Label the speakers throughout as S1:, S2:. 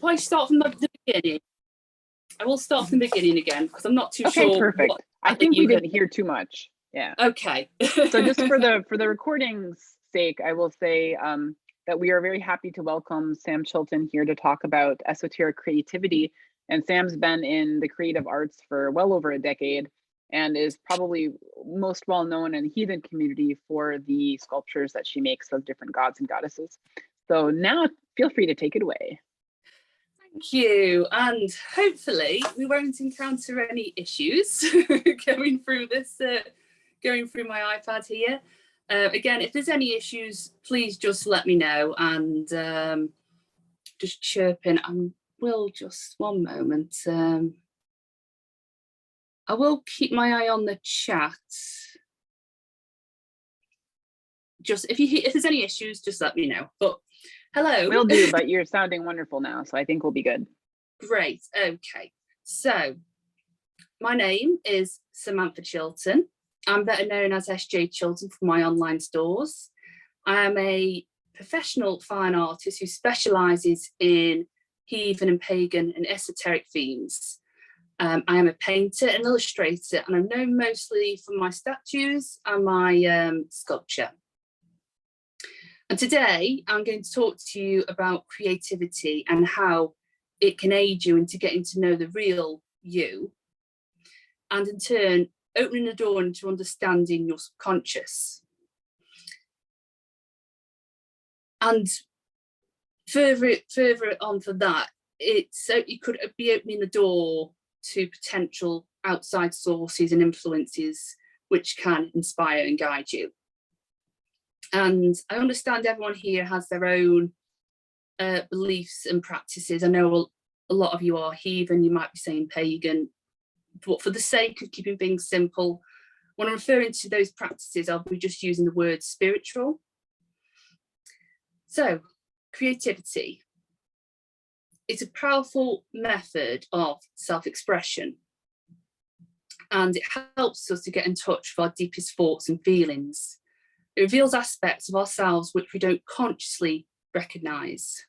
S1: I start from the beginning? I will start from the beginning again because I'm not too
S2: sure.
S1: Okay,
S2: perfect. I think we didn't hear too much. Yeah.
S1: Okay.
S2: So just for the recording's sake, I will say that we are very happy to welcome Sam Chilton here to talk about esoteric creativity. And Sam's been in the creative arts for well over a decade and is probably most well known in the Heathen community for the sculptures that she makes of different gods and goddesses. So now feel free to take it away.
S1: Thank you. And hopefully we won't encounter any issues going through this, going through my iPad here. Again, if there's any issues, please just let me know and just chirp in. I will just, one moment. I will keep my eye on the chat. Just if there's any issues, just let me know. But hello.
S2: Will do, but you're sounding wonderful now, so I think we'll be good.
S1: Great. Okay. So my name is Samantha Chilton. I'm better known as SJ Chilton for my online stores. I am a professional fine artist who specialises in heathen and pagan and esoteric themes. I am a painter and illustrator, and I'm known mostly for my statues and my sculpture. And today I'm going to talk to you about creativity and how it can aid you into getting to know the real you, and in turn, opening the door into understanding your subconscious. And further on for that, it could be opening the door to potential outside sources and influences which can inspire and guide you. And I understand everyone here has their own beliefs and practices. I know a lot of you are heathen, you might be saying pagan, but for the sake of keeping things simple, when I'm referring to those practices, I'll be just using the word spiritual. So, creativity. It's a powerful method of self-expression, and it helps us to get in touch with our deepest thoughts and feelings. It reveals aspects of ourselves which we don't consciously recognise.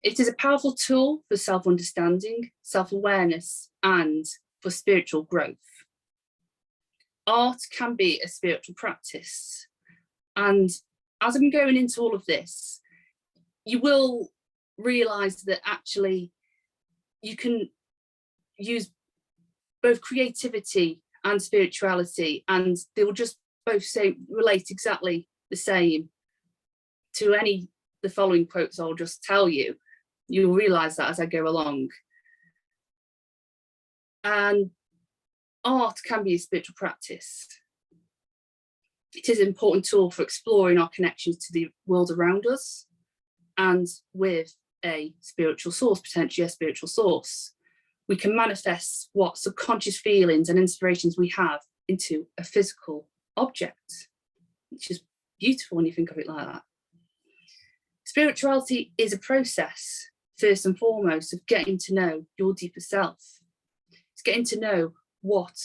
S1: It is a powerful tool for self-understanding, self-awareness, and for spiritual growth. Art can be a spiritual practice, and as I'm going into all of this, you will realise that actually you can use both creativity and spirituality, and they will just both relate exactly the same to the following quotes I'll just tell you. You'll realise that as I go along. And art can be a spiritual practice. It is an important tool for exploring our connections to the world around us and with a spiritual source, potentially a spiritual source. We can manifest what subconscious feelings and inspirations we have into a physical object, which is beautiful when you think of it like that. Spirituality is a process, first and foremost, of getting to know your deeper self. It's getting to know what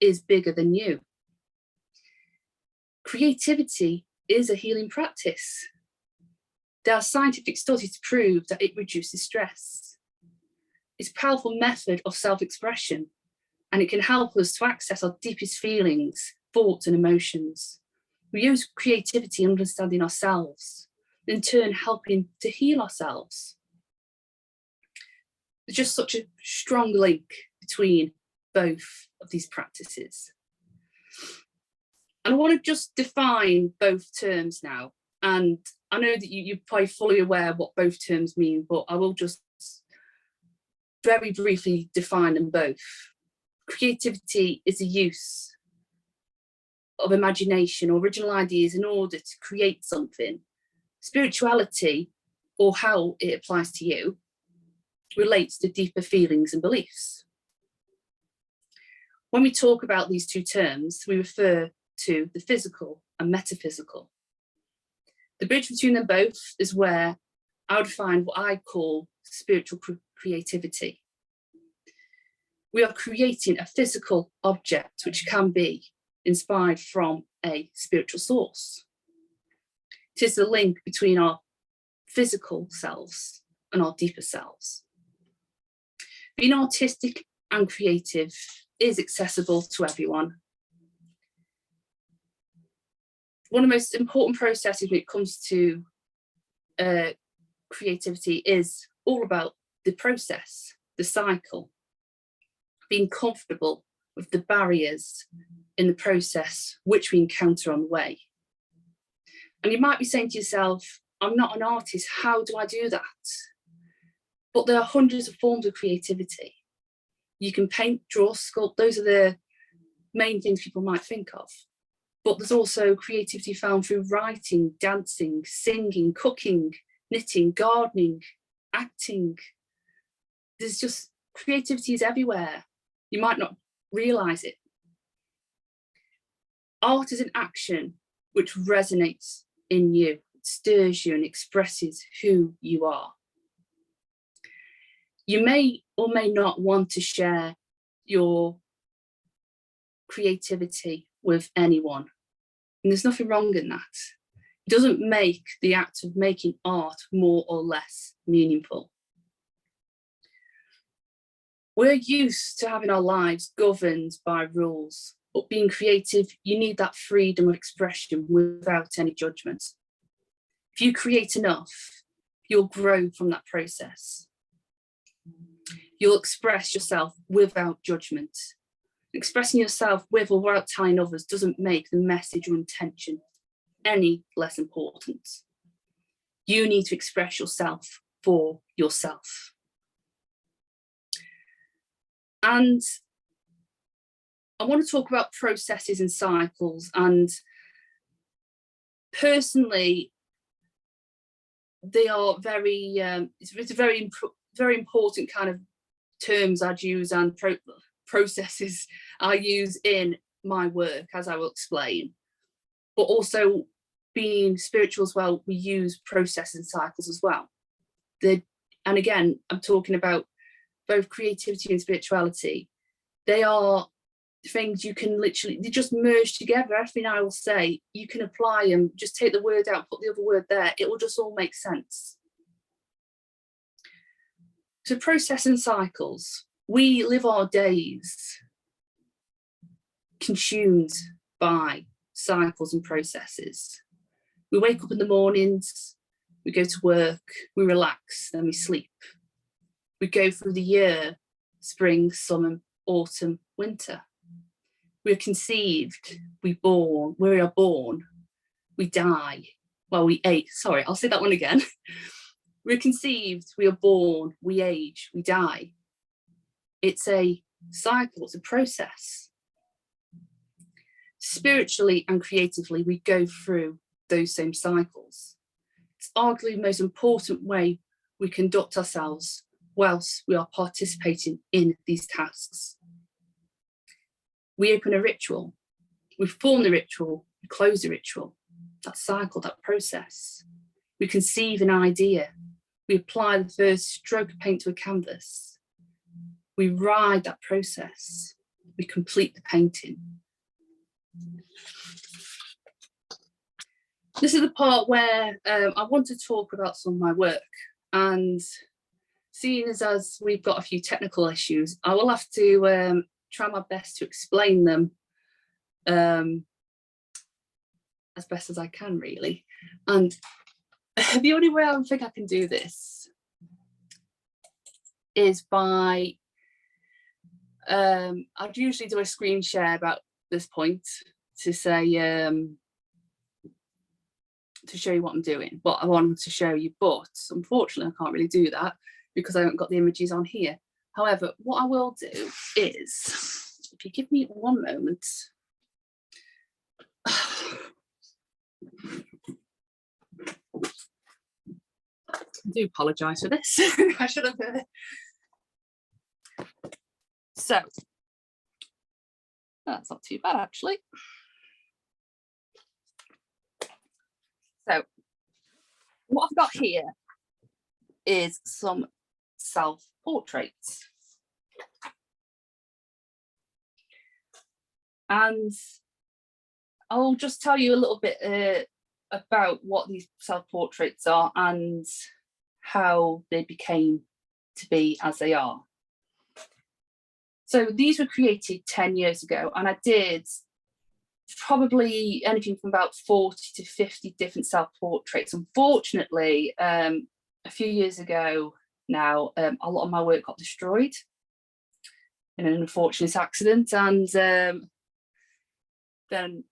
S1: is bigger than you. Creativity is a healing practice. There are scientific studies to prove that it reduces stress. It's a powerful method of self-expression, and it can help us to access our deepest feelings, thoughts, and emotions. We use creativity in understanding ourselves, in turn helping to heal ourselves. There's just such a strong link between both of these practices. And I want to just define both terms now. And I know that you're probably fully aware of what both terms mean, but I will just very briefly define them both. Creativity is the use of imagination or original ideas in order to create something. Spirituality, or how it applies to you, relates to deeper feelings and beliefs. When we talk about these two terms, we refer to the physical and metaphysical. The bridge between them both is where I would find what I call spiritual creativity. We are creating a physical object which can be inspired from a spiritual source. It is the link between our physical selves and our deeper selves. Being artistic and creative is accessible to everyone. One of the most important processes when it comes to creativity is all about the process, the cycle, being comfortable with the barriers in the process which we encounter on the way. And you might be saying to yourself, I'm not an artist, how do I do that? But there are hundreds of forms of creativity. You can paint, draw, sculpt, those are the main things people might think of. But there's also creativity found through writing, dancing, singing, cooking, knitting, gardening, acting. There's just, creativity is everywhere. You might not realise it. Art is an action which resonates in you, it stirs you and expresses who you are. You may or may not want to share your creativity with anyone. And there's nothing wrong in that. It doesn't make the act of making art more or less meaningful. We're used to having our lives governed by rules, but being creative, you need that freedom of expression without any judgment. If you create enough, you'll grow from that process. You'll express yourself without judgment. Expressing yourself with or without telling others doesn't make the message or intention any less important. You need to express yourself for yourself. And I want to talk about processes and cycles. And personally, they are very, it's a very important kind of terms I'd use and processes I use in my work, as I will explain. But also being spiritual as well, we use processes and cycles as well. And again, I'm talking about both creativity and spirituality. They are things you can literally, they just merge together. Everything I will say, you can apply them, just take the word out, put the other word there, it will just all make sense. So process and cycles, we live our days consumed by cycles and processes. We wake up in the mornings, we go to work, we relax, then we sleep. We go through the year, spring, summer, autumn, winter. We are conceived, we are born, we die. Well, I'll say that one again. We're conceived, we are born, we age, we die. It's a cycle, it's a process. Spiritually and creatively, we go through those same cycles. It's arguably the most important way we conduct ourselves whilst we are participating in these tasks. We open a ritual, we form the ritual, we close the ritual. That cycle, that process. We conceive an idea, we apply the first stroke of paint to a canvas. We ride that process, we complete the painting. This is the part where I want to talk about some of my work, and seeing as we've got a few technical issues, I will have to try my best to explain them as best as I can, really. And the only way I think I can do this is by, I'd usually do a screen share about this point to say, to show you what I'm doing, what I wanted to show you, but unfortunately I can't really do that because I haven't got the images on here. However, what I will do is, if you give me one moment, I do apologise for this. I should have. So that's not too bad, actually. So what I've got here is some self-portraits. And I'll just tell you a little bit about what these self-portraits are and how they became to be as they are. So these were created 10 years ago, and I did probably anything from about 40 to 50 different self-portraits. Unfortunately, a few years ago now, a lot of my work got destroyed in an unfortunate accident, and then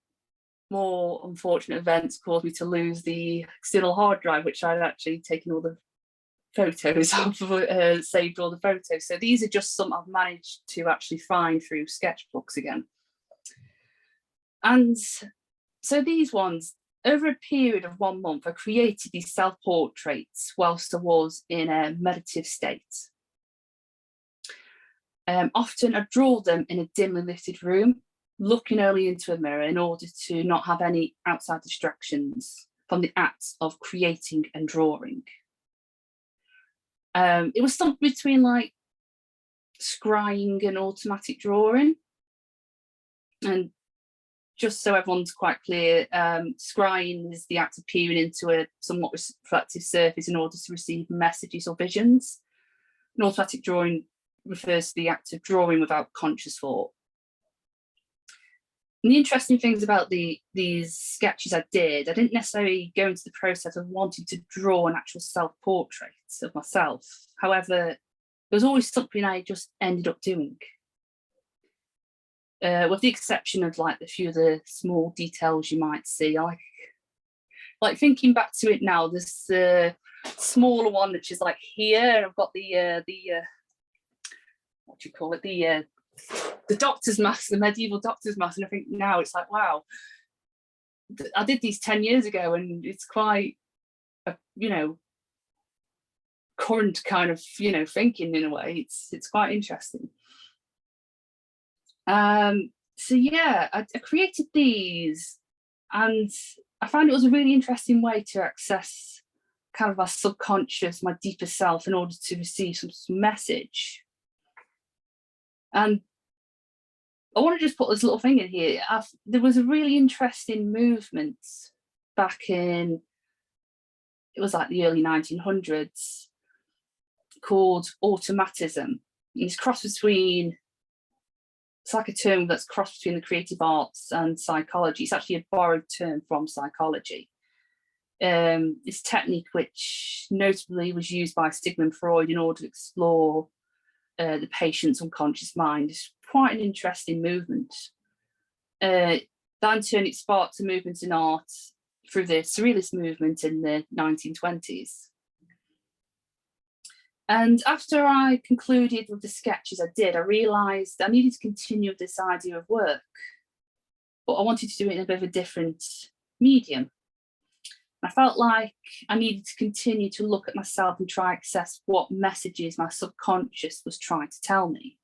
S1: more unfortunate events caused me to lose the external hard drive, which I'd actually taken all the photos of, saved all the photos. So these are just some I've managed to actually find through sketchbooks again. And so these ones, over a period of 1 month, I created these self-portraits whilst I was in a meditative state. Often I draw them in a dimly lit room, looking only into a mirror in order to not have any outside distractions from the act of creating and drawing. It was something between like scrying and automatic drawing. And just so everyone's quite clear, scrying is the act of peering into a somewhat reflective surface in order to receive messages or visions. And automatic drawing refers to the act of drawing without conscious thought. And the interesting things about these sketches I didn't necessarily go into the process of wanting to draw an actual self-portrait of myself. However, there was always something I just ended up doing. With the exception of like a few of the small details you might see. I like thinking back to it now, this smaller one which is like here, and I've got the what do you call it, the doctor's mask, the medieval doctor's mask, and I think now it's like, wow, I did these 10 years ago, and it's quite a, current kind of thinking in a way. It's quite interesting. So yeah, I created these, and I found it was a really interesting way to access kind of my subconscious, my deeper self, in order to receive some message. And I want to just put this little thing in here. There was a really interesting movement back in, it was like the early 1900s, called automatism. It's crossed between, it's like a term that's crossed between the creative arts and psychology. It's actually a borrowed term from psychology. This technique, which notably was used by Sigmund Freud in order to explore the patient's unconscious mind, is quite an interesting movement. That in turn, it sparked a movement in art through the Surrealist movement in the 1920s. And after I concluded with the sketches I realised I needed to continue with this idea of work, but I wanted to do it in a bit of a different medium. I felt like I needed to continue to look at myself and try to access what messages my subconscious was trying to tell me.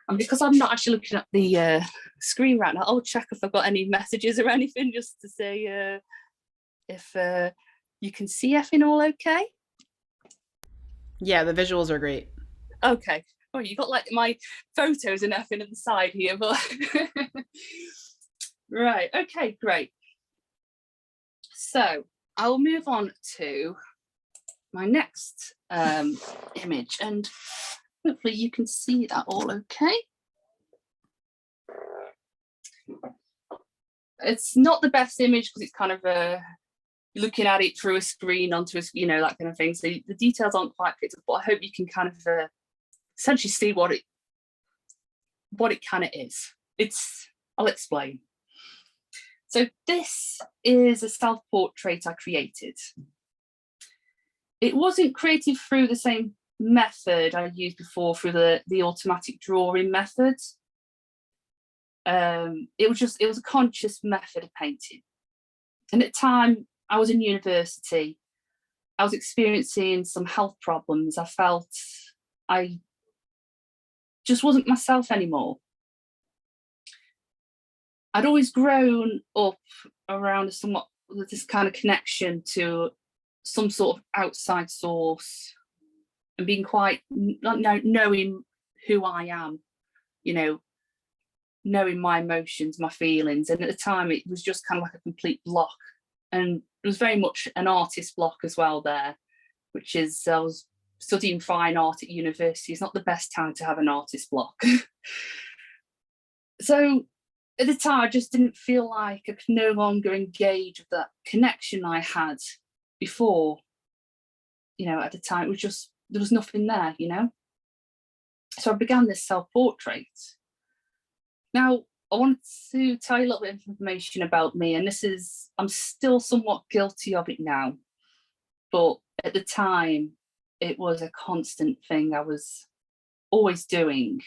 S1: And because I'm not actually looking at the screen right now, I'll check if I've got any messages or anything, just to say if you can see everything all okay?
S3: Yeah, the visuals are great.
S1: Okay. Oh, you got like my photos and everything at the side here, but right. Okay, great. So I'll move on to my next image, and hopefully you can see that all okay. It's not the best image because it's kind of looking at it through a screen onto a, that kind of thing. So the details aren't quite picked up, but I hope you can kind of essentially see what it kind of is. I'll explain. So this is a self-portrait I created. It wasn't created through the same method I used before, through the automatic drawing method. It was a conscious method of painting. And at the time I was in university, I was experiencing some health problems. I felt I just wasn't myself anymore. I'd always grown up around this kind of connection to some sort of outside source and being quite knowing who I am, knowing my emotions, my feelings. And at the time it was just kind of like a complete block. And was very much an artist block as well there, which is, I was studying fine art at university. It's not the best time to have an artist block. So at the time, I just didn't feel like I could no longer engage with that connection I had before. You know, at the time, it was just, there was nothing there, you know. So I began this self-portrait. Now, I wanted to tell you a little bit of information about me, and this is, I'm still somewhat guilty of it now, but at the time, it was a constant thing I was always doing.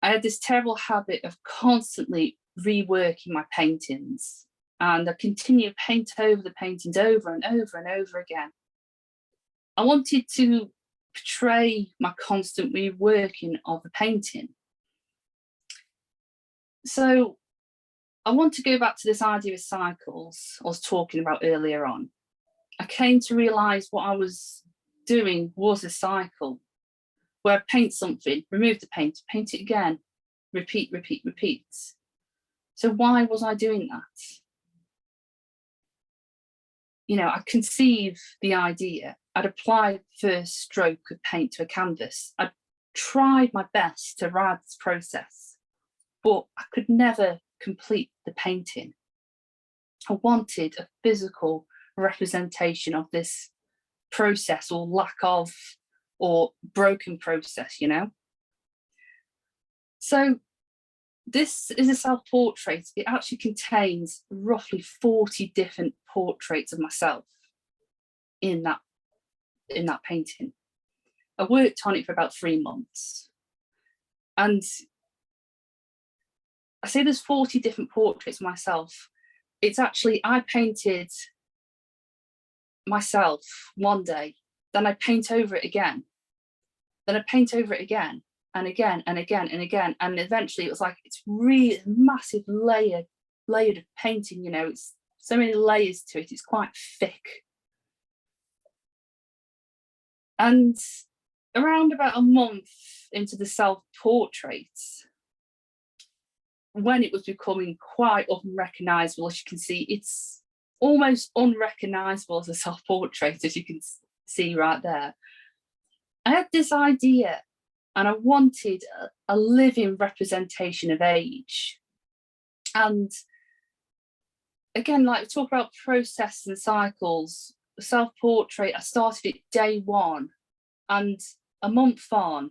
S1: I had this terrible habit of constantly reworking my paintings, and I continued to paint over the paintings over and over and over again. I wanted to portray my constant reworking of the painting. So I want to go back to this idea of cycles I was talking about earlier on. I came to realise what I was doing was a cycle, where I paint something, remove the paint it again, repeat, repeat, repeat. So why was I doing that? You know, I conceived the idea. I'd applied the first stroke of paint to a canvas. I'd tried my best to ride this process, but I could never complete the painting. I wanted a physical representation of this process, or lack of, or broken process, you know. So this is a self-portrait. It actually contains roughly 40 different portraits of myself in that painting. I worked on it for about 3 months, and I say there's 40 different portraits of myself. It's actually, I painted myself one day, then I paint over it again, then I paint over it again and again and again and again, and eventually it was like, it's really massive layered painting, you know, it's so many layers to it, it's quite thick. And around about a month into the self-portraits, when it was becoming quite unrecognisable, as you can see, it's almost unrecognisable as a self-portrait, as you can see right there. I had this idea, and I wanted a living representation of age. And again, like we talk about process and cycles, self-portrait, I started it day one, and a month on,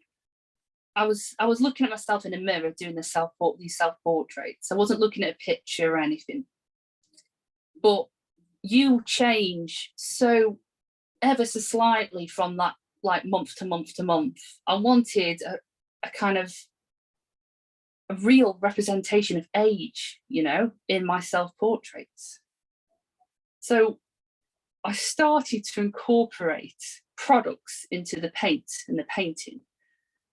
S1: I was looking at myself in a mirror doing these self-portraits. I wasn't looking at a picture or anything. But you change so ever so slightly from that, like month to month to month. I wanted a kind of a real representation of age, you know, in my self-portraits. So I started to incorporate products into the paint and the painting.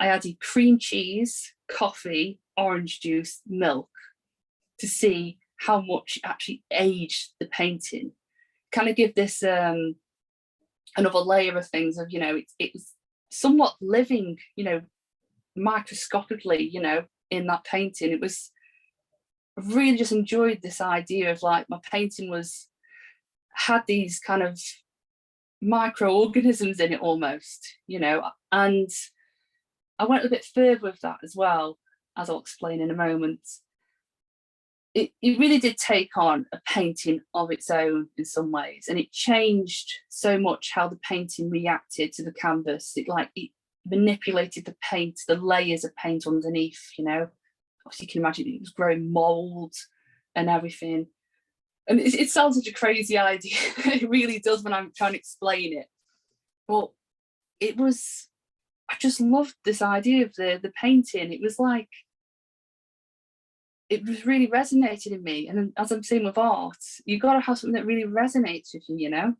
S1: I added cream cheese, coffee, orange juice, milk to see how much it actually aged the painting. Kind of give this another layer of things of, you know, it's somewhat living, you know, microscopically, you know, in that painting. It was, I really just enjoyed this idea of like my painting had these kind of microorganisms in it almost, you know, and I went a bit further with that as well, as I'll explain in a moment. It really did take on a painting of its own in some ways, and it changed so much how the painting reacted to the canvas. It manipulated the paint, the layers of paint underneath, you know. Obviously you can imagine it was growing mold and everything. And it sounds such a crazy idea. It really does when I'm trying to explain it. But it was, I just loved this idea of the painting. It was like, it was really resonated in me. And as I'm saying with art, you've got to have something that really resonates with you, you know?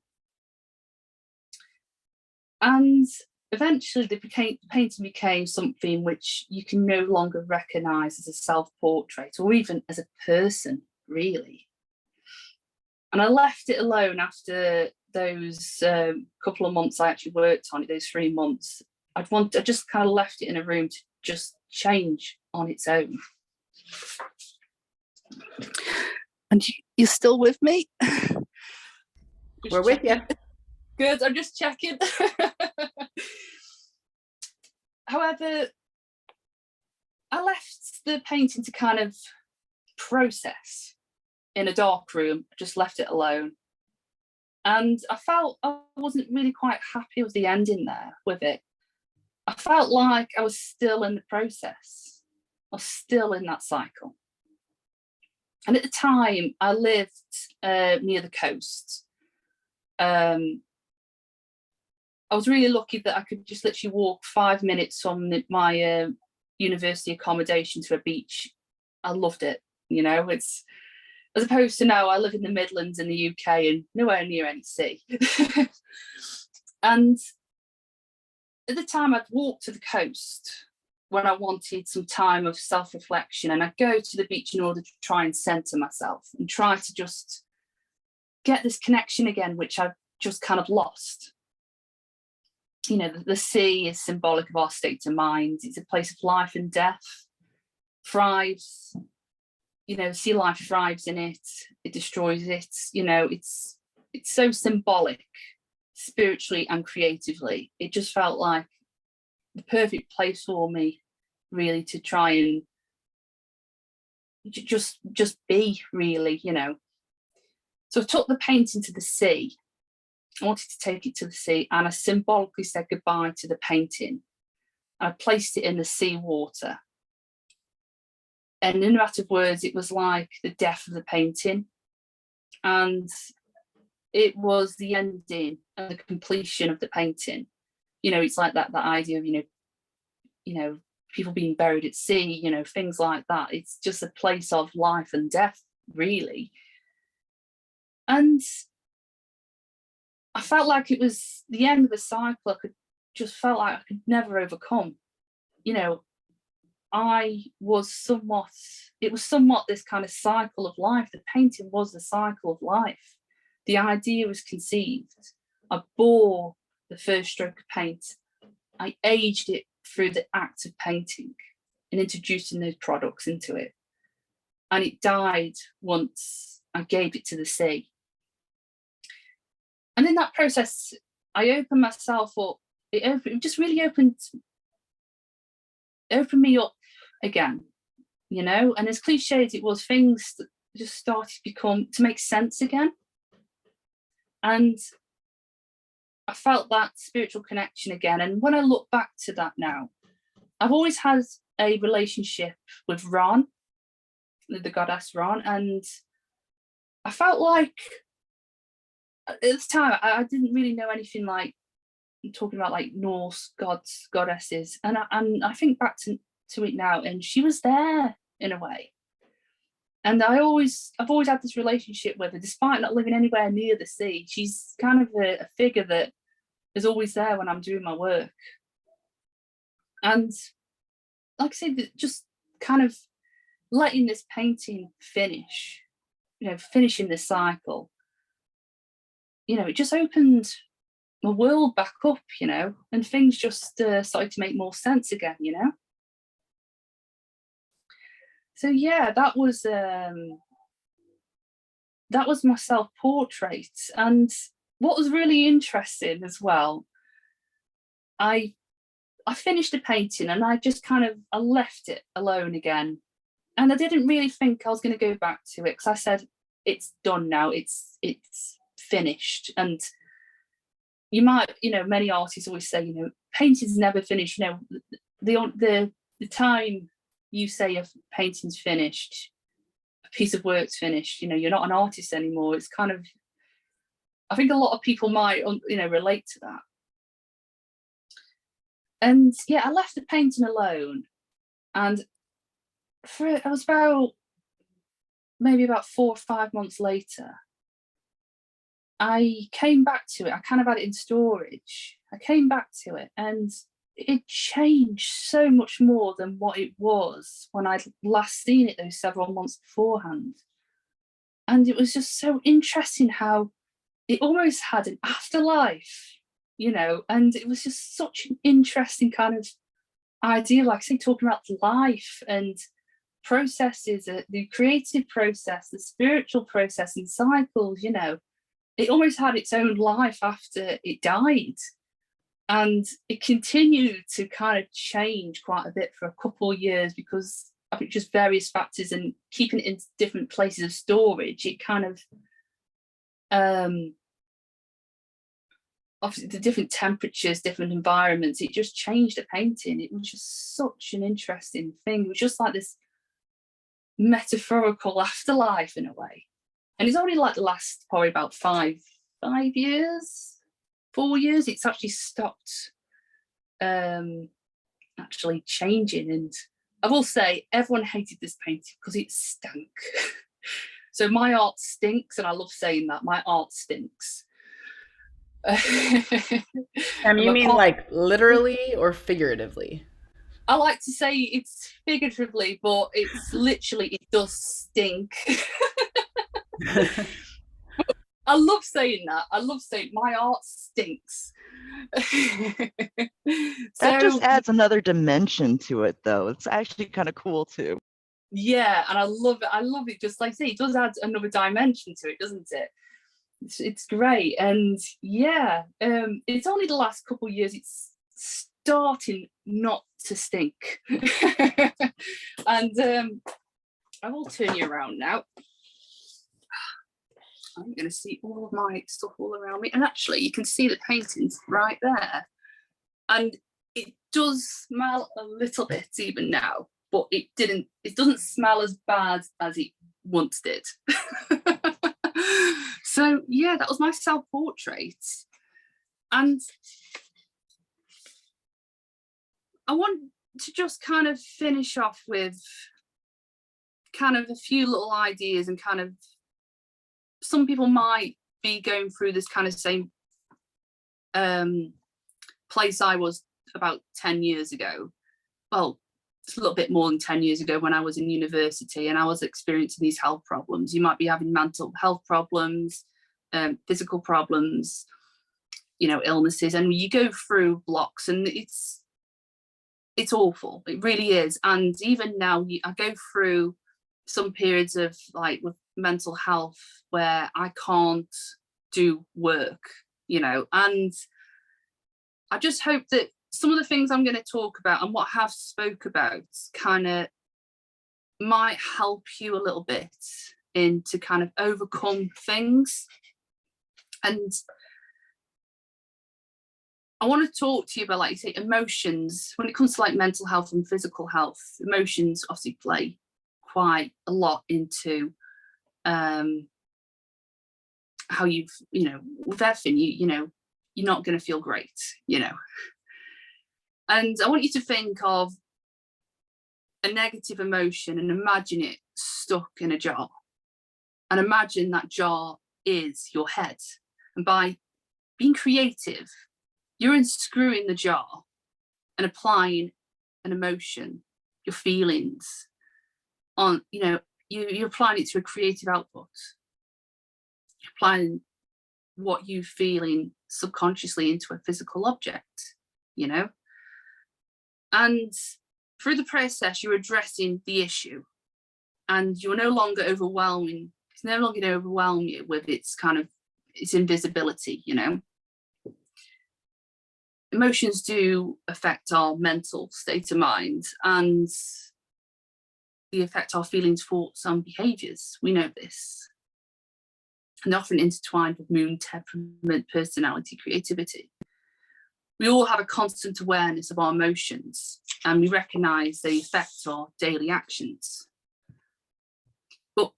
S1: And eventually the painting became something which you can no longer recognise as a self-portrait or even as a person, really. And I left it alone after those couple of months I actually worked on it, those 3 months. I just kind of left it in a room to just change on its own. And you're still with me?
S3: We're with you.
S1: Good, I'm just checking. However, I left the painting to kind of process in a dark room, just left it alone. And I felt I wasn't really quite happy with the ending there with it. I felt like I was still in the process. I was still in that cycle. And at the time, I lived near the coast. I was really lucky that I could just literally walk 5 minutes from my university accommodation to a beach. I loved it. You know, it's as opposed to now I live in the Midlands in the UK and nowhere near any sea. And at the time, I'd walk to the coast when I wanted some time of self-reflection, and I'd go to the beach in order to try and center myself and try to just get this connection again, which I've just kind of lost. You know, the sea is symbolic of our state of mind. It's a place of life and death, thrives. You know, sea life thrives in it. It destroys it. You know, it's so symbolic, spiritually and creatively. It just felt like the perfect place for me, really, to try and just be, really, you know. So I took the painting to the sea. I wanted to take it to the sea, and I symbolically said goodbye to the painting. I placed it in the sea water. And in a matter of words, it was like the death of the painting. And it was the ending and the completion of the painting. You know, it's like that idea of, you know, people being buried at sea, you know, things like that. It's just a place of life and death, really. And I felt like it was the end of a cycle. Just felt like I could never overcome. You know, it was somewhat this kind of cycle of life. The painting was the cycle of life. The idea was conceived. I bore the first stroke of paint. I aged it through the act of painting and introducing those products into it. And it died once I gave it to the sea. And in that process, I opened myself up. It just really opened me up again, you know. And as cliche as it was, things just started to make sense again. And I felt that spiritual connection again. And when I look back to that now, I've always had a relationship with Ron, the goddess Ron, and I felt like at the time I didn't really know anything like talking about like Norse gods, goddesses, and I think back to it now, and she was there in a way. And I've always had this relationship with her, despite not living anywhere near the sea. She's kind of a figure that is always there when I'm doing my work. And like I said, just kind of letting this painting finish, you know, finishing this cycle, you know, it just opened my world back up, you know, and things just started to make more sense again, you know. So yeah, that was my self-portrait. And what was really interesting as well, I finished the painting and I just I left it alone again. And I didn't really think I was going to go back to it, because I said, it's done now, it's finished. And you might, you know, many artists always say, you know, painting's never finished. You know, the time you say a painting's finished, a piece of work's finished, you know, you're not an artist anymore. It's kind of, I think a lot of people might, you know, relate to that. And yeah, I left the painting alone, and it was maybe about 4 or 5 months later, I came back to it. I kind of had it in storage. I came back to it, and it changed so much more than what it was when I'd last seen it those several months beforehand. And it was just so interesting how it almost had an afterlife, you know, and it was just such an interesting kind of idea, like I say, talking about life and processes, the creative process, the spiritual process and cycles, you know. it almost had its own life after it died. And it continued to kind of change quite a bit for a couple of years, because I think just various factors and keeping it in different places of storage, it kind of, obviously the different temperatures, different environments, it just changed the painting. It was just such an interesting thing. It was just like this metaphorical afterlife in a way. And it's only like the last probably about 4 years, it's actually stopped actually changing. And I will say everyone hated this painting because it stank. So my art stinks, and I love saying that, my art stinks.
S3: You mean like literally or figuratively?
S1: I like to say it's figuratively, but it's literally, it does stink. I love saying that. I love saying my art stinks.
S4: That just adds another dimension to it, though. It's actually kind of cool too.
S1: Yeah, and I love it. I love it. Just like I say, it does add another dimension to it, doesn't it? It's great. And yeah, it's only the last couple of years it's starting not to stink. And I will turn you around now. I'm going to see all of my stuff all around me, and actually you can see the paintings right there, and it does smell a little bit even now, but it doesn't smell as bad as it once did. So yeah, that was my self-portrait. And I want to just kind of finish off with kind of a few little ideas, and kind of, some people might be going through this kind of same place I was about 10 years ago. Well, it's a little bit more than 10 years ago, when I was in university and I was experiencing these health problems. You might be having mental health problems, physical problems, illnesses, and you go through blocks, and it's awful. It really is. And even now, I go through some periods of, like, with mental health where I can't do work, and I just hope that some of the things I'm going to talk about and what I have spoke about kind of might help you a little bit in to kind of overcome things. And I want to talk to you about, like you say, emotions. When it comes to like mental health and physical health, emotions obviously play quite a lot into how you've, with everything, you're not going to feel great, And I want you to think of a negative emotion and imagine it stuck in a jar. And imagine that jar is your head. And by being creative, you're unscrewing the jar and applying an emotion, your feelings on, you're applying it to a creative output. You're applying what you're feeling subconsciously into a physical object, And through the process, you're addressing the issue, and you're no longer overwhelming. It's no longer going to overwhelm you with its invisibility, Emotions do affect our mental state of mind, and they affect our feelings, thoughts, and behaviours. We know this. And they're often intertwined with mood, temperament, personality, creativity. We all have a constant awareness of our emotions, and we recognise they affect our daily actions. But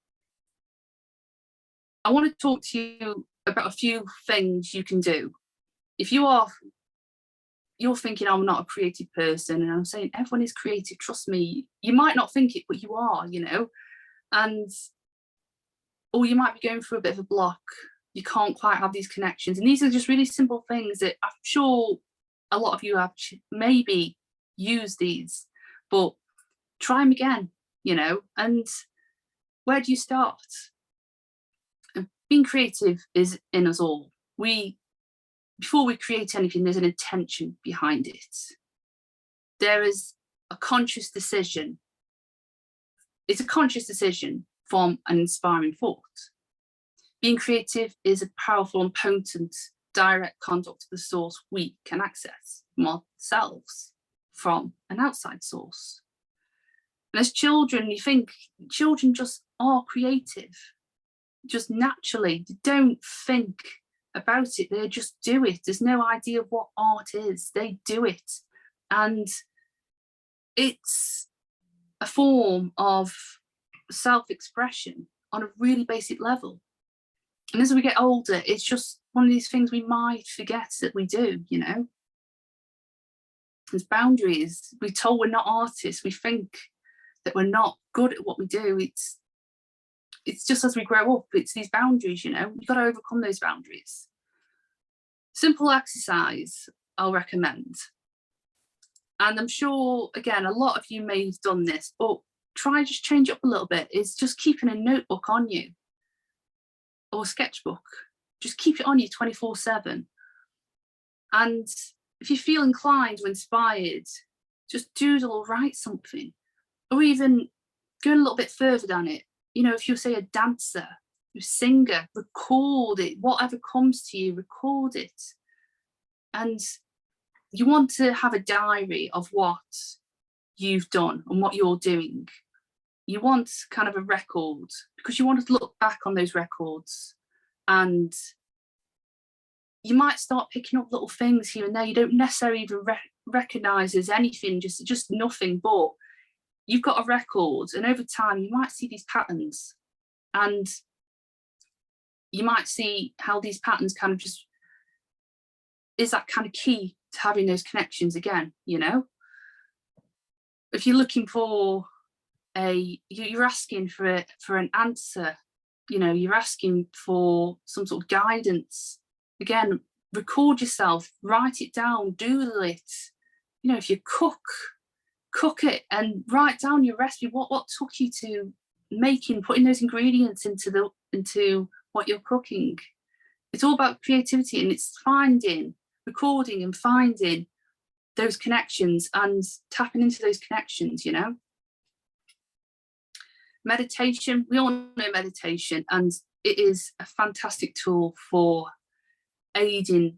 S1: I want to talk to you about a few things you can do. If you're thinking, I'm not a creative person, and I'm saying everyone is creative, trust me, you might not think it, but you are, or you might be going through a bit of a block. You can't quite have these connections. And these are just really simple things that I'm sure a lot of you have maybe used these, but try them again, and where do you start? And being creative is in us all. Before we create anything, there's an intention behind it. There is a conscious decision. It's a conscious decision from an inspiring thought. Being creative is a powerful and potent direct conduct to the source we can access from ourselves, from an outside source. And as children, you think children just are creative, just naturally. They don't think about it, they just do it. There's no idea of what art is, they do it. And it's a form of self-expression on a really basic level. And as we get older, it's just one of these things we might forget that we do, you know. There's boundaries. We're told we're not artists. We think that we're not good at what we do. It's just as we grow up, it's these boundaries, you know. You've got to overcome those boundaries. Simple exercise I'll recommend. And I'm sure, again, a lot of you may have done this, but try just change it up a little bit, is just keeping a notebook on you or a sketchbook. Just keep it on you 24/7. And if you feel inclined or inspired, just doodle or write something, or even go a little bit further than it. You know, if you're, say, a dancer, a singer, record it. Whatever comes to you, record it. And you want to have a diary of what you've done and what you're doing. You want kind of a record, because you want to look back on those records, and you might start picking up little things here and there you don't necessarily even recognize as anything, just nothing, but you've got a record, and over time you might see these patterns, and you might see how these patterns kind of just is that kind of key to having those connections again, you know. If you're looking for you're asking for an answer, you know, you're asking for some sort of guidance, again, record yourself, write it down, doodle it. You know, if you cook it and write down your recipe, what took you to putting those ingredients into what you're cooking. It's all about creativity, and it's recording and finding those connections and tapping into those connections, you know. Meditation, we all know meditation, and it is a fantastic tool for aiding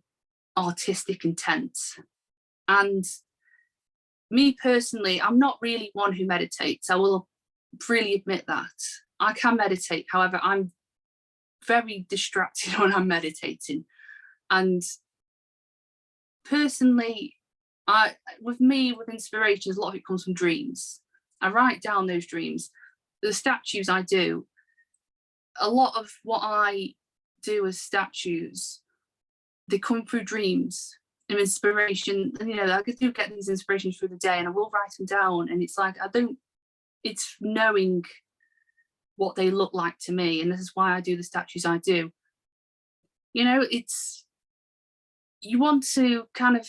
S1: artistic intent. And me personally, I'm not really one who meditates. I will freely admit that. I can meditate, however, I'm very distracted when I'm meditating. And personally, with inspirations, a lot of it comes from dreams. I write down those dreams. The statues I do, a lot of what I do as statues, they come through dreams and inspiration. And, you know, I do get these inspirations through the day, and I will write them down. And it's like, it's knowing what they look like to me. And this is why I do the statues I do. You know, you want to kind of,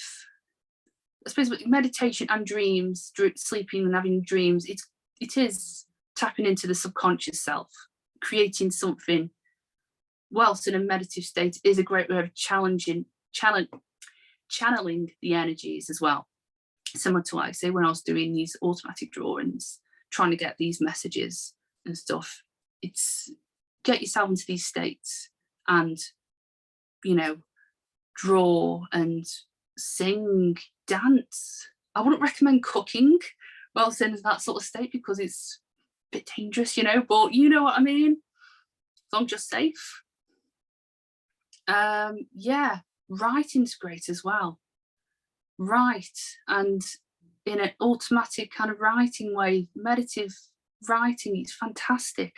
S1: I suppose, with meditation and dreams, sleeping and having dreams, it is tapping into the subconscious self, creating something. Whilst in a meditative state is a great way of channeling the energies as well. Similar to what I say when I was doing these automatic drawings, trying to get these messages and stuff. It's get yourself into these states and, you know, draw and sing, dance. I wouldn't recommend cooking whilst in that sort of state, because it's a bit dangerous, you know, but you know what I mean. As long as you're safe. Yeah, writing's great as well. Write, and in an automatic kind of writing way, meditative writing, it's fantastic.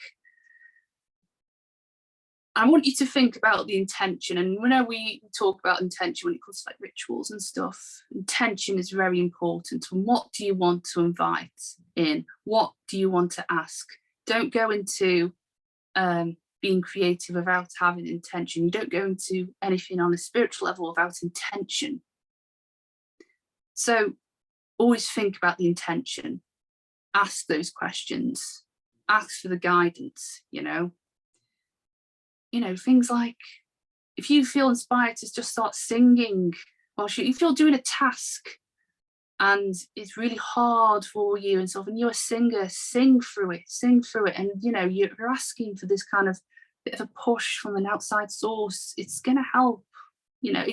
S1: I want you to think about the intention, and whenever we talk about intention when it comes to like rituals and stuff, intention is very important. And what do you want to invite in? What do you want to ask? Don't go into being creative without having intention. You don't go into anything on a spiritual level without intention. So always think about the intention. Ask those questions. Ask for the guidance, you know. You know, things like, if you feel inspired to just start singing, or if you're doing a task and it's really hard for you and stuff, and you're a singer, sing through it. And, you know, you're asking for this kind of bit of a push from an outside source, it's going to help. You know,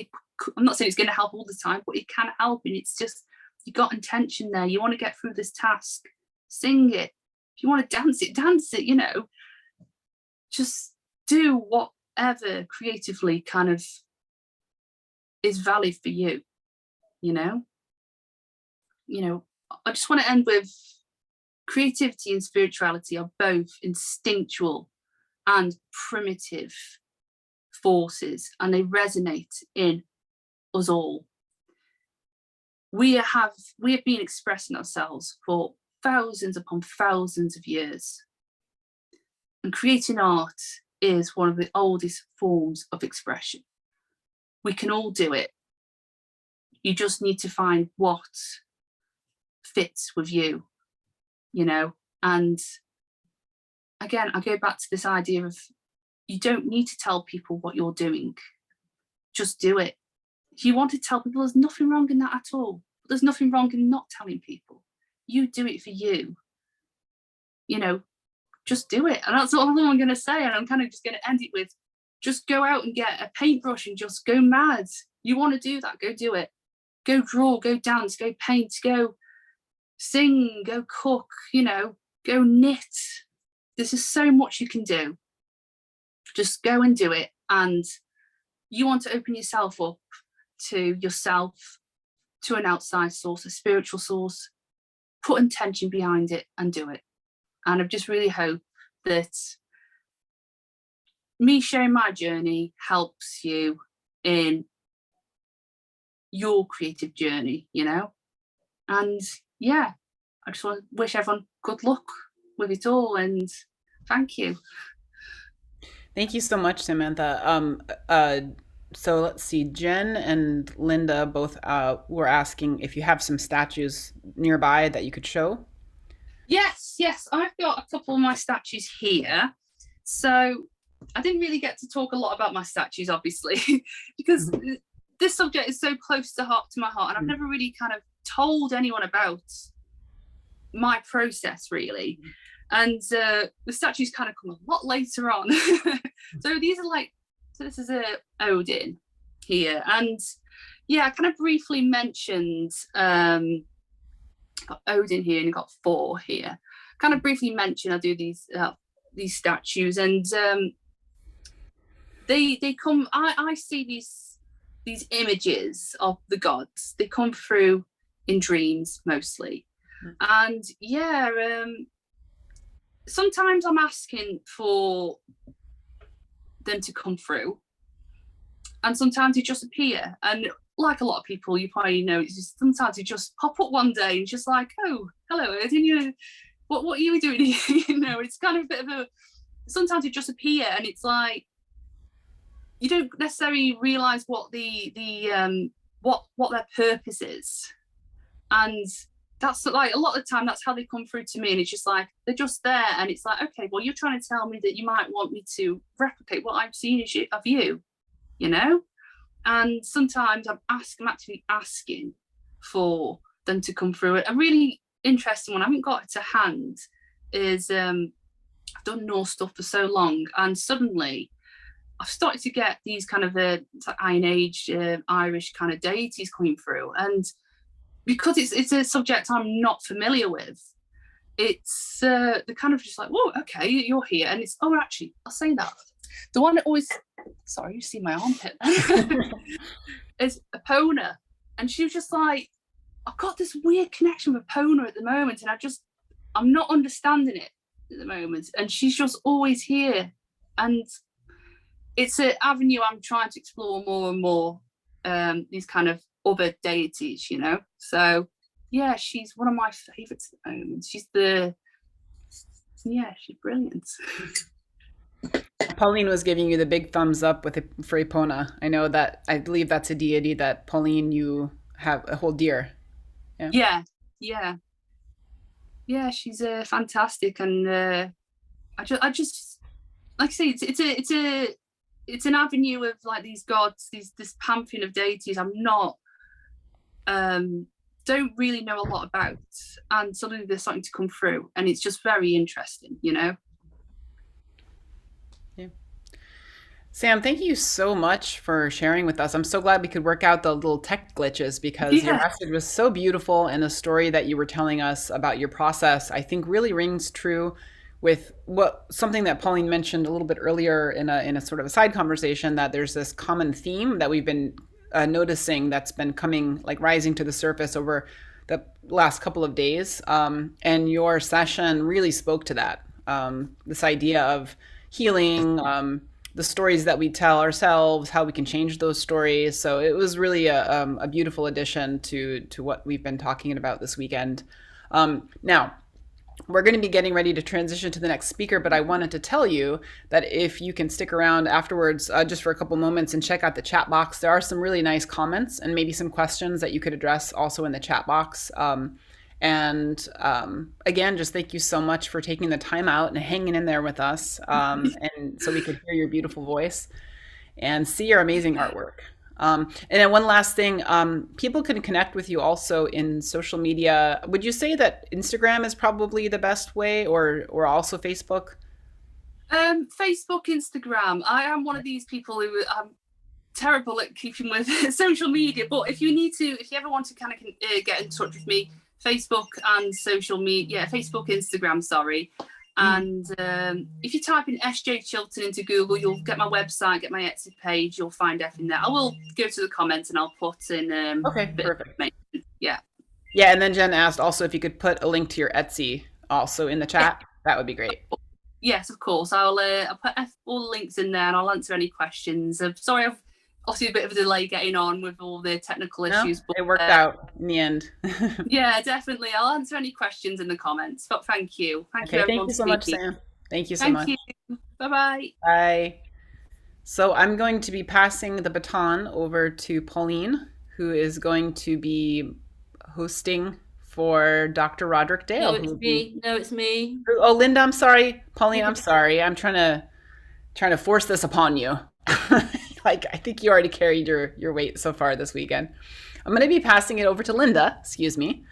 S1: I'm not saying it's going to help all the time, but it can help. And it's just, you got intention there. You want to get through this task, sing it. If you want to dance it, you know. Just do whatever creatively kind of is valid for you, you know. I just want to end with creativity and spirituality are both instinctual and primitive forces, and they resonate in us all. We have been expressing ourselves for thousands upon thousands of years, and creating art is one of the oldest forms of expression. We can all do it. You just need to find what fits with you, you know. And again, I go back to this idea of, you don't need to tell people what you're doing. Just do it. If you want to tell people, there's nothing wrong in that at all. There's nothing wrong in not telling people. You do it for you. You know, just do it. And that's all I'm going to say. And I'm kind of just going to end it with, just go out and get a paintbrush and just go mad. You want to do that, go do it. Go draw, go dance, go paint, go sing, go cook, you know, go knit. There's just so much you can do. Just go and do it. And you want to open yourself up to yourself, to an outside source, a spiritual source. Put intention behind it and do it. And I just really hope that me sharing my journey helps you in your creative journey, you know. And yeah, I just want to wish everyone good luck with it all, and thank you.
S3: Thank you so much, Samantha. So let's see, Jen and Linda both were asking if you have some statues nearby that you could show.
S1: Yes, I've got a couple of my statues here. So I didn't really get to talk a lot about my statues, obviously, because this subject is so close to my heart, and I've never really kind of told anyone about my process, really. And the statues kind of come a lot later on. So these are this is a Odin here, and yeah, I kind of briefly mentioned got Odin here and got 4 here. Kind of briefly mentioned I do these statues, and they come. I see these images of the gods. They come through in dreams mostly, and yeah. Sometimes I'm asking for them to come through, and sometimes they just appear. And like a lot of people, you probably know, it's just, sometimes they just pop up one day and just like, oh, hello, Odin, what are you doing here? You know, it's kind of a bit of a, sometimes they just appear, and it's like, you don't necessarily realize what what their purpose is. And that's like, a lot of the time, that's how they come through to me. And it's just like, they're just there. And it's like, okay, well, you're trying to tell me that you might want me to replicate what I've seen of you, you know? And sometimes I'm actually asking for them to come through. A really interesting one, I haven't got it to hand, is I've done Norse stuff for so long, and suddenly I've started to get these kind of like Iron Age Irish kind of deities coming through. And because it's a subject I'm not familiar with, it's they're kind of just like, whoa, okay, you're here. And it's, oh, actually, I'll say that. The one that always, sorry, you see my armpit, is Epona. And she was just like, I've got this weird connection with Epona at the moment, and I'm not understanding it at the moment. And she's just always here. And it's an avenue I'm trying to explore more and more, these kind of other deities, you know. So yeah, she's one of my favorites at the moment. She's brilliant.
S3: Pauline was giving you the big thumbs up with for Epona. I believe that's a deity that, Pauline, you have a hold dear.
S1: Yeah, she's fantastic. And I just like I say, it's an avenue of like these gods, this pantheon of deities I'm not don't really know a lot about, and suddenly there's something to come through, and it's just very interesting, you know.
S3: Yeah. Sam, thank you so much for sharing with us. I'm so glad we could work out the little tech glitches because your
S1: Yeah.
S3: message was so beautiful, and the story that you were telling us about your process, I think, really rings true with what something that Pauline mentioned a little bit earlier in a sort of a side conversation, that there's this common theme that we've been noticing that's been coming, like rising to the surface over the last couple of days. And your session really spoke to that. This idea of healing, the stories that we tell ourselves, how we can change those stories. So it was really a beautiful addition to what we've been talking about this weekend. Now, we're going to be getting ready to transition to the next speaker, but I wanted to tell you that if you can stick around afterwards just for a couple moments and check out the chat box, there are some really nice comments and maybe some questions that you could address also in the chat box. And again, just thank you so much for taking the time out and hanging in there with us, and so we could hear your beautiful voice and see your amazing artwork. And then one last thing, people can connect with you also in social media. Would you say that Instagram is probably the best way, or also Facebook?
S1: Facebook, Instagram. I am one of these people who I'm terrible at keeping with social media, but if you ever want to kind of get in touch with me, Facebook and social media, Facebook, Instagram, sorry. And if you type in SJ Chilton into Google, you'll get my website, get my Etsy page, you'll find everything there. I will go to the comments and I'll put in
S3: Okay, perfect.
S1: Yeah.
S3: Yeah, and then Jen asked also if you could put a link to your Etsy also in the chat. That would be great.
S1: Yes, of course. I'll put all the links in there and I'll answer any questions. Sorry, I've obviously a bit of a delay getting on with all the technical issues.
S3: But it worked out in the end.
S1: Yeah, definitely. I'll answer any questions in the comments. But thank you. Thank you, everyone.
S3: Thank you so much, Sam. Thank you so much.
S1: Thank you. Bye-bye.
S3: Bye. So I'm going to be passing the baton over to Pauline, who is going to be hosting for Dr. Roderick Dale.
S5: No, it's me. No, it's me.
S3: Oh, Linda, I'm sorry. Pauline, I'm sorry. I'm trying to force this upon you. Like, I think you already carried your weight so far this weekend. I'm going to be passing it over to Linda, excuse me,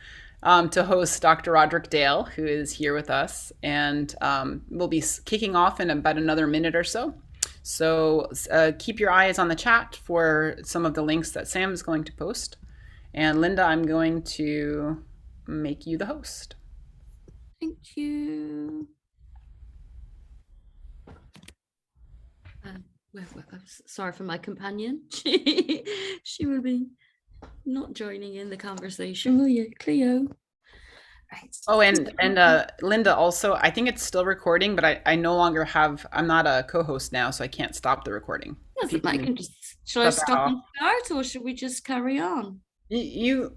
S3: to host Dr. Roderick Dale, who is here with us. And we'll be kicking off in about another minute or so. So keep your eyes on the chat for some of the links that Sam is going to post. And Linda, I'm going to make you the host.
S5: Thank you. Sorry for my companion. She will be not joining in the conversation, will you, Cleo? Right.
S3: Oh, and Linda, also, I think it's still recording, but I no longer I'm not a co-host now, so I can't stop the recording.
S5: Doesn't matter. Shall I stop and start, or should we just carry on?
S3: I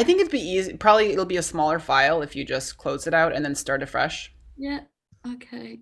S3: think it'd be easy. Probably it'll be a smaller file if you just close it out and then start afresh.
S5: Yeah. Okay.